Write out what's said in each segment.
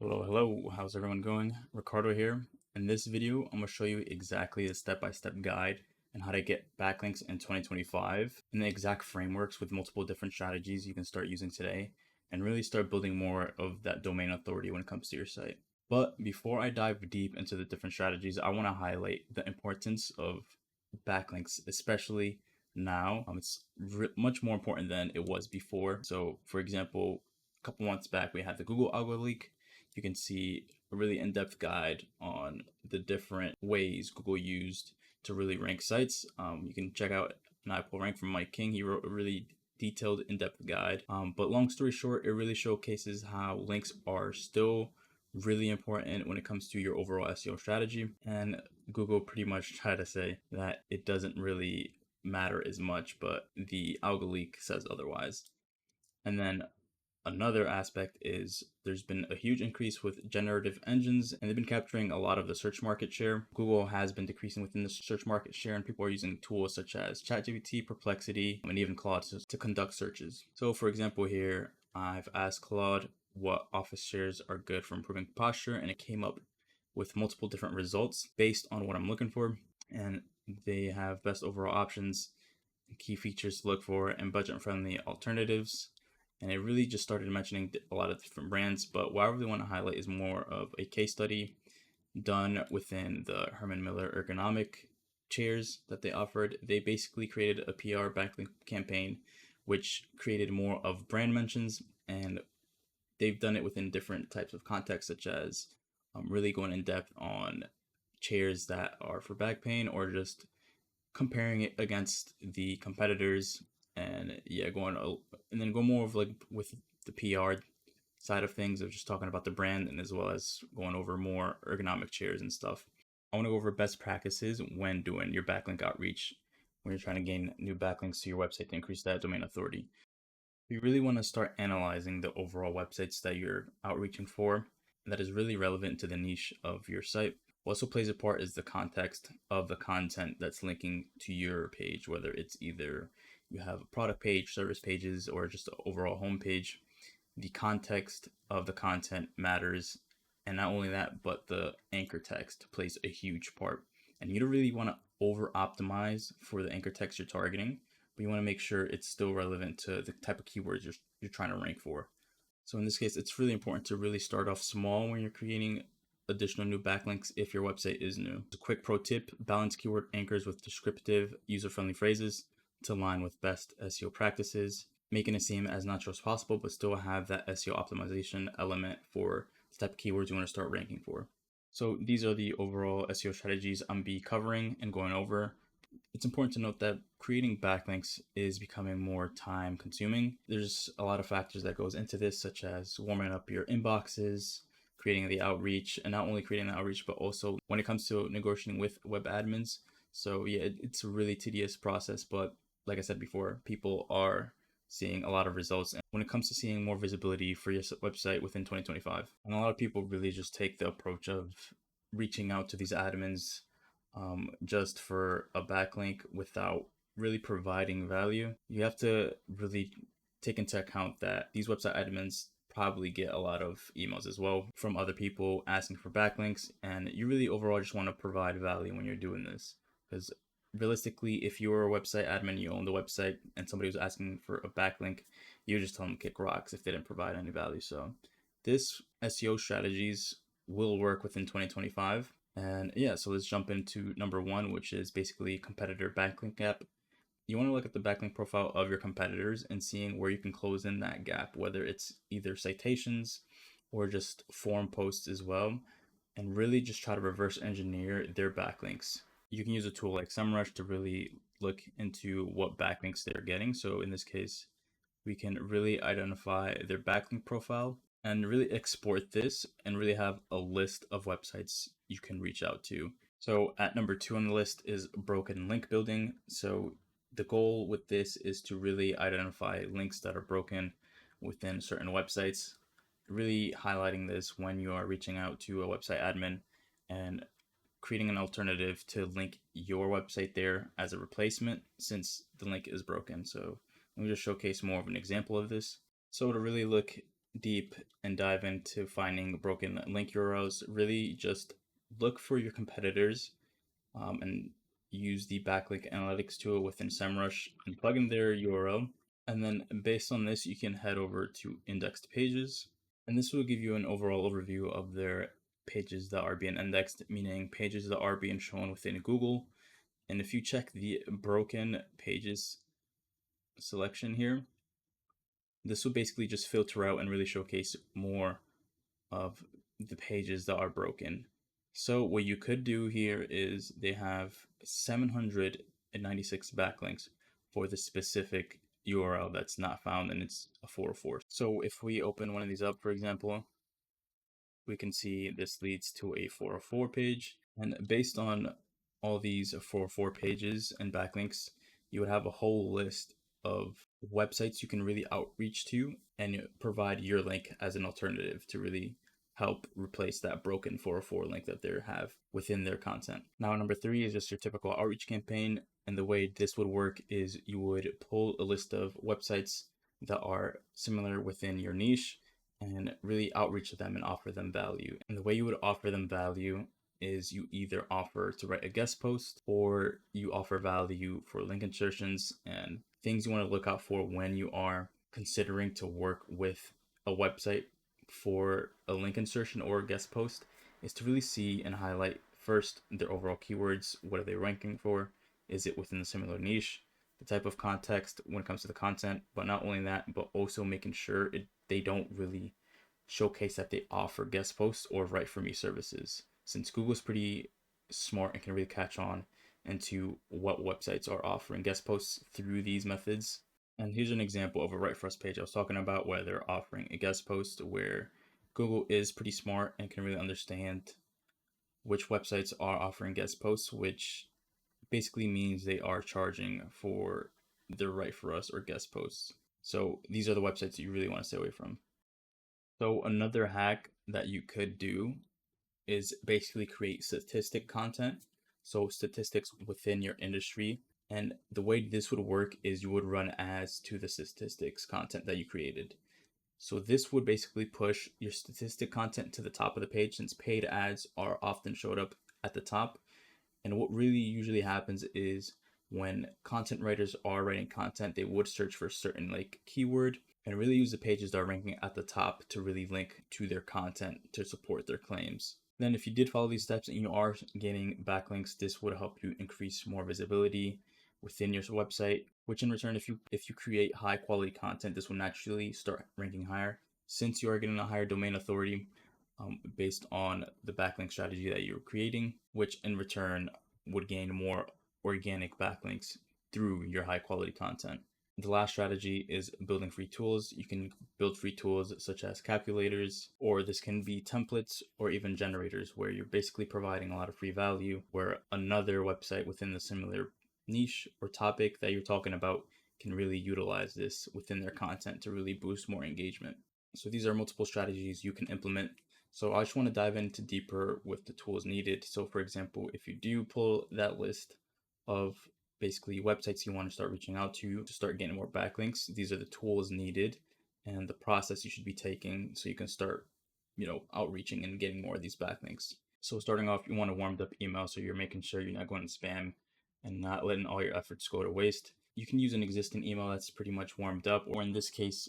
Hello, how's everyone going? Ricardo here. In this video, I'm going to show you exactly the step-by-step guide and how to get backlinks in 2025 and the exact frameworks with multiple different strategies you can start using today and really start building more of that domain authority when it comes to your site. But before I dive deep into the different strategies, I want to highlight the importance of backlinks, especially now. It's much more important than it was before. So, for example, a couple months back, we had the Google algo leak. You can see a really in-depth guide on the different ways Google used to really rank sites. You can check out an iPull rank from Mike King. He wrote a really detailed, in-depth guide. But long story short, it really showcases how links are still really important when it comes to your overall SEO strategy. And Google pretty much tried to say that it doesn't really matter as much, but the algo leak says otherwise. And then another aspect is there's been a huge increase with generative engines, and they've been capturing a lot of the search market share. Google has been decreasing within the search market share, and people are using tools such as ChatGPT, Perplexity, and even Claude to conduct searches. So for example here, I've asked Claude what office chairs are good for improving posture, and it came up with multiple different results based on what I'm looking for. And they have best overall options, key features to look for, and budget-friendly alternatives. And it really just started mentioning a lot of different brands, but what I really want to highlight is more of a case study done within the Herman Miller ergonomic chairs that they offered. They basically created a PR backlink campaign, which created more of brand mentions, and they've done it within different types of contexts, such as really going in depth on chairs that are for back pain or just comparing it against the competitors, and and then go more of like with the PR side of things of just talking about the brand, and as well as going over more ergonomic chairs and stuff. I want to go over best practices when doing your backlink outreach when you're trying to gain new backlinks to your website to increase that domain authority. You really want to start analyzing the overall websites that you're outreaching for, and that is really relevant to the niche of your site. What also plays a part is the context of the content that's linking to your page, whether it's either you have a product page, service pages, or just an overall homepage. The context of the content matters, and not only that, but the anchor text plays a huge part. And you don't really want to over optimize for the anchor text you're targeting, but you want to make sure it's still relevant to the type of keywords you're trying to rank for. So in this case, it's really important to really start off small when you're creating additional new backlinks if your website is new. A quick pro tip: balance keyword anchors with descriptive, user-friendly phrases to align with best SEO practices, making it seem as natural as possible, but still have that SEO optimization element for the type of keywords you want to start ranking for. So these are the overall SEO strategies I'm be covering and going over. It's important to note that creating backlinks is becoming more time consuming. There's a lot of factors that goes into this, such as warming up your inboxes, creating the outreach, and not only creating the outreach, but also when it comes to negotiating with web admins. So yeah, it's a really tedious process, but like I said before, people are seeing a lot of results and when it comes to seeing more visibility for your website within 2025. And a lot of people really just take the approach of reaching out to these admins just for a backlink without really providing value. You have to really take into account that these website admins probably get a lot of emails as well from other people asking for backlinks, and you really overall just want to provide value when you're doing this, because realistically, if you're a website admin, you own the website, and somebody was asking for a backlink, you just tell them to kick rocks if they didn't provide any value. So this SEO strategies will work within 2025. And yeah, so let's jump into number one, which is basically competitor backlink gap. You want to look at the backlink profile of your competitors and seeing where you can close in that gap, whether it's either citations or just forum posts as well, and really just try to reverse engineer their backlinks. You can use a tool like SEMrush to really look into what backlinks they're getting. So in this case, we can really identify their backlink profile and really export this and really have a list of websites you can reach out to. So at number 2 on the list is broken link building. So the goal with this is to really identify links that are broken within certain websites, really highlighting this when you are reaching out to a website admin and creating an alternative to link your website there as a replacement since the link is broken. So let me just showcase more of an example of this. So to really look deep and dive into finding broken link URLs, really just look for your competitors and use the backlink analytics tool within SEMrush and plug in their URL. And then based on this, you can head over to indexed pages. And this will give you an overall overview of their pages that are being indexed, meaning pages that are being shown within Google. And if you check the broken pages selection here, this will basically just filter out and really showcase more of the pages that are broken. So what you could do here is they have 796 backlinks for the specific URL that's not found, and it's a 404. So if we open one of these up, for example, we can see this leads to a 404 page. And based on all these 404 pages and backlinks, you would have a whole list of websites you can really outreach to and provide your link as an alternative to really help replace that broken 404 link that they have within their content. Now, number 3 is just your typical outreach campaign. And the way this would work is you would pull a list of websites that are similar within your niche and really outreach to them and offer them value. And the way you would offer them value is you either offer to write a guest post or you offer value for link insertions and things you want to look out for when you are considering to work with a website for a link insertion or a guest post is to really see and highlight first their overall keywords. What are they ranking for? Is it within a similar niche? The type of context when it comes to the content, but not only that, but also making sure they don't really showcase that they offer guest posts or write for me services, since Google's pretty smart and can really catch on into what websites are offering guest posts through these methods. And here's an example of a write for us page I was talking about where they're offering a guest post, where Google is pretty smart and can really understand which websites are offering guest posts, which basically means they are charging for their write for us or guest posts. So these are the websites that you really want to stay away from. So another hack that you could do is basically create statistic content. So statistics within your industry. And the way this would work is you would run ads to the statistics content that you created. So this would basically push your statistic content to the top of the page, since paid ads are often showed up at the top. And what really usually happens is when content writers are writing content, they would search for a certain like keyword and really use the pages that are ranking at the top to really link to their content to support their claims. Then if you did follow these steps and you are gaining backlinks, this would help you increase more visibility within your website, which in return, if you create high quality content, this will naturally start ranking higher, since you are getting a higher domain authority based on the backlink strategy that you're creating, which in return would gain more organic backlinks through your high quality content. The last strategy is building free tools. You can build free tools such as calculators, or this can be templates or even generators, where you're basically providing a lot of free value, where another website within the similar niche or topic that you're talking about can really utilize this within their content to really boost more engagement. So these are multiple strategies you can implement. So I just want to dive into deeper with the tools needed. So for example, if you do pull that list of basically websites you want to start reaching out to start getting more backlinks, these are the tools needed and the process you should be taking so you can start, outreaching and getting more of these backlinks. So starting off, you want a warmed up email, so you're making sure you're not going to spam and not letting all your efforts go to waste. You can use an existing email that's pretty much warmed up, or in this case,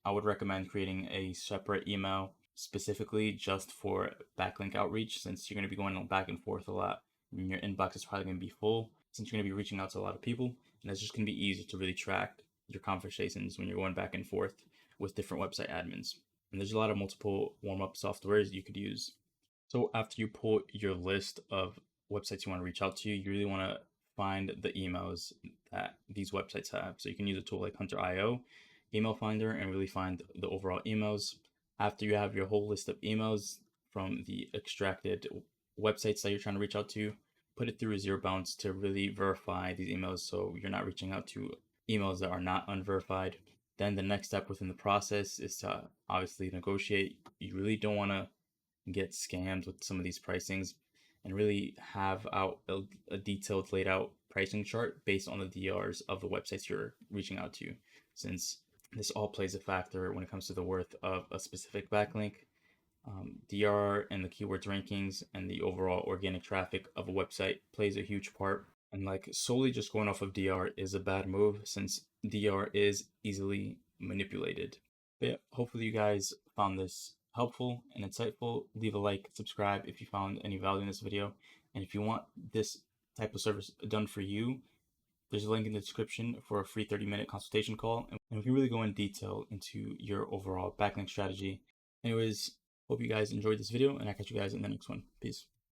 I would recommend creating a separate email specifically just for backlink outreach, since you're going to be going back and forth a lot and your inbox is probably going to be full, since you're going to be reaching out to a lot of people, and it's just going to be easier to really track your conversations when you're going back and forth with different website admins. And there's a lot of multiple warm-up softwares you could use. So after you pull your list of websites you want to reach out to, you really want to find the emails that these websites have. So you can use a tool like Hunter.io, Email Finder, and really find the overall emails. After you have your whole list of emails from the extracted websites that you're trying to reach out to, put it through a zero bounce to really verify these emails so you're not reaching out to emails that are not unverified. Then the next step within the process is to obviously negotiate. You really don't want to get scammed with some of these pricings, and really have out a detailed laid out pricing chart based on the DRs of the websites you're reaching out to, since This all plays a factor when it comes to the worth of a specific backlink. DR and the keywords rankings and the overall organic traffic of a website plays a huge part. And like solely just going off of DR is a bad move since DR is easily manipulated. But yeah, hopefully you guys found this helpful and insightful. Leave a like, subscribe if you found any value in this video. And if you want this type of service done for you, there's a link in the description for a free 30-minute consultation call. And we can really go in detail into your overall backlink strategy. Anyways, hope you guys enjoyed this video and I'll catch you guys in the next one. Peace.